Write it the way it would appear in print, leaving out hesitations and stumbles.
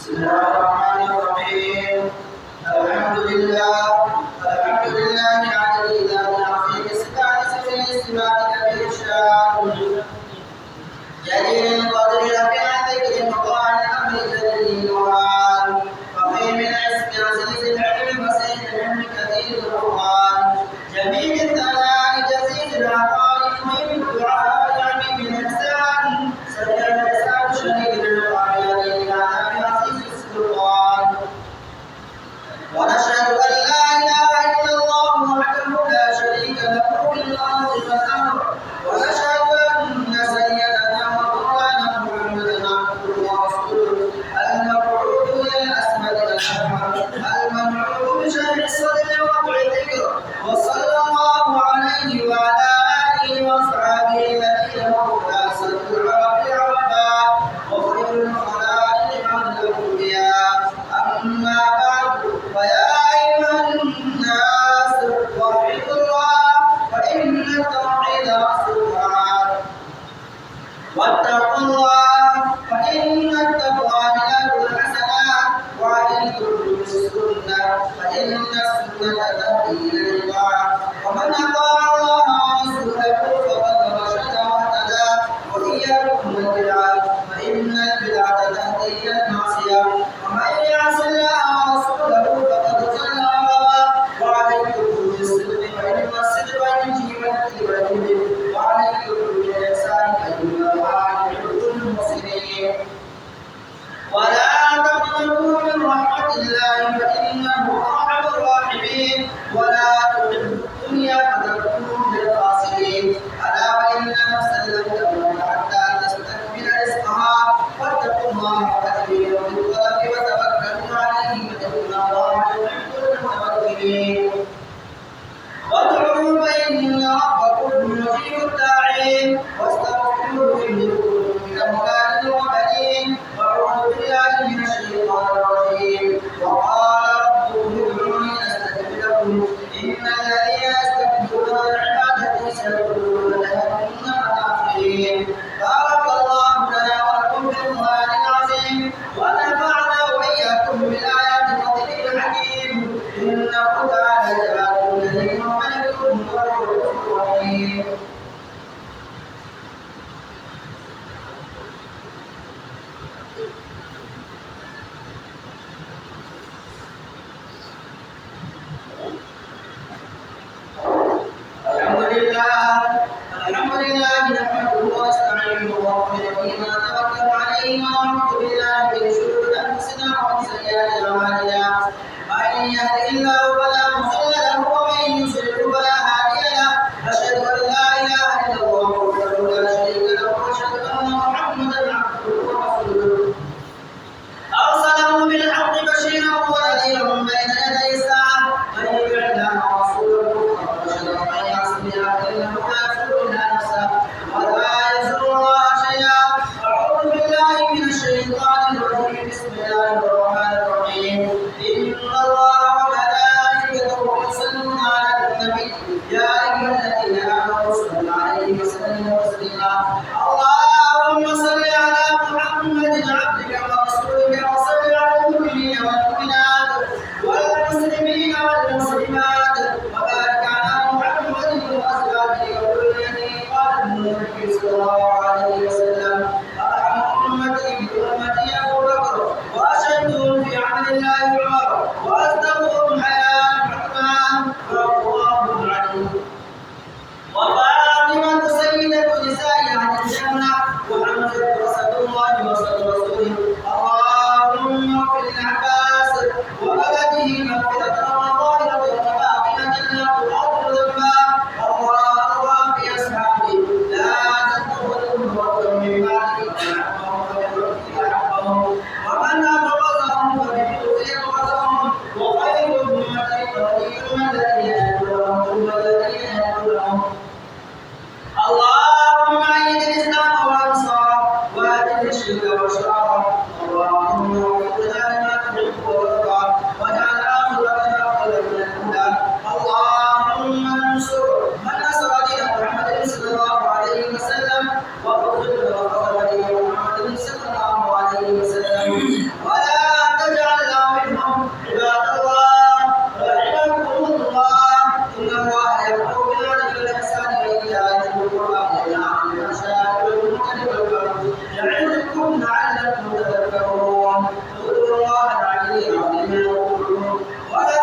بسم الله الرحمن الرحيم. الحمد لله على الإله العظيم السادس في الاستماع كبير الشان جليل القدر رفيع الذكر مطاع الأمر جليل الوعاد فقيم العزم عزيز العلم بسيط العلم كثير القرآن جميل الثناء جزيل العطاء مهم الدعاء عميم الإحسان سريع الحساب شديد العقاب يدين العذاب عزيز السلطان ونشهد أن لا إله إلا الله وحده لا شريك له في الأرض والأمر ونشهد أن سيدنا ومولانا محمدا عبده ورسوله المبعوث إلى الأسمد والأحمد المنعوت بشرح الصدر ورفع الذكر وصلى الله عليه وعلى آله وأصحابه الذين هم أسد العرب عربا وخير الخلائق بعد الأنبياء أما بعد فيا أيها الناس وحدوا الله فإن التوحيد رأس الطاعات واتقوا الله فإن التقوى ملاك الحسنات وعليكم بالسنة فإن السنة تهدي إلى الطاعة ومن أطاع الله ورسوله فقد رشد واهتدى وإياكم البدعة فإن البدعة تهدي إلى المعصية ومن يعص الله ورسوله فقد ضل وغوى وعليكم بالصدق فإن الصدق ينجي والكذب وعليكم بالإحسان فإن الله يحب المحسنين ولا تقنطوا من رحمة الله فإنه أرحم الراحمين ولا تحبوا الدنيا فتكونوا من الخاسرين ألا وإن نفسا لن تموت حتى تستكمل رزقها واتقوا الله وأجملوا في الطلب وتوكلوا عليه فإن الله يحب المتوكلين وادعوا فإن ربكم يجيب الداعين واستغفروه إنه من أموال وبنين وأعوذ بالله من الشيطان الرجيم وقال ربكم ادعوني أستجب لكم إن الذين يستكبرون عن عبادتي سيدخلون جهنم داخلين بارك الله لنا ولكم في القرآن العظيم ونفعنا وإياكم بالآيات والذكر الحكيم إنه تعالى جلال كريم وملك ورؤوف رحيم الحمد لله نحمده ونستعينه ونؤمن به ونتوكل عليه ونعوذ بالله من شرور انفسنا ومن سيئات اعمالنا من يهده الله فلا مضل له ومن يضلل فلا هادي له اشهد ان لا اله الا الله وحده لا شريك له واشهد ان محمدا عبده ورسوله ارسله بالحق بشيرا ونذيرا بين يدي الساعه من يطع الله ورسوله فقد رشد ومن يعص الله فانه لا يضر الا نفسه ولا يضر الله شيئا اعوذ بالله من الشيطان الرجيم بسم الله الرحمن الرحيم ان الله وملائكته يصلون على النبي يا ايها الذين امنوا صلوا عليه وسلموا تسليما اللهم صل على محمد عبدك ورسولك وصل على المؤمنين والمؤمنات والمسلمين والمسلمات وبارك على محمد وازواجه وذريته قال النبي صلى الله عليه وسلم ارحم امتي بامتي ابو بكر واشدهم في عمل الله عمر واصدقهم حياء عثمان رضي الله عنه وفاطمة سيدة نساء أهل الجنة وحمزة أسد الله وأسد رسوله اللهم اغفر للعباس وولده مغفرة وظاهرة وباطنة لا تغادر ذنبا الله في أصحابه لا تدخلهم وقت من بعده فأحبهم ومن أبغضهم فبحوث أبغضهم وخير أمتي ولي الذين يدعونهم ثم الذين يدعونهم اللهم أيد الإسلام والأنصار وأذل الشرك والشرار اللهم وفقنا لما تحب وترضى واجعل آخرتنا خيرا من الأولى اللهم انصر من نصر دين محمد صلى الله عليه وسلم واغفر له وغفر دين محمد صلى الله عليه وسلم ولا ولا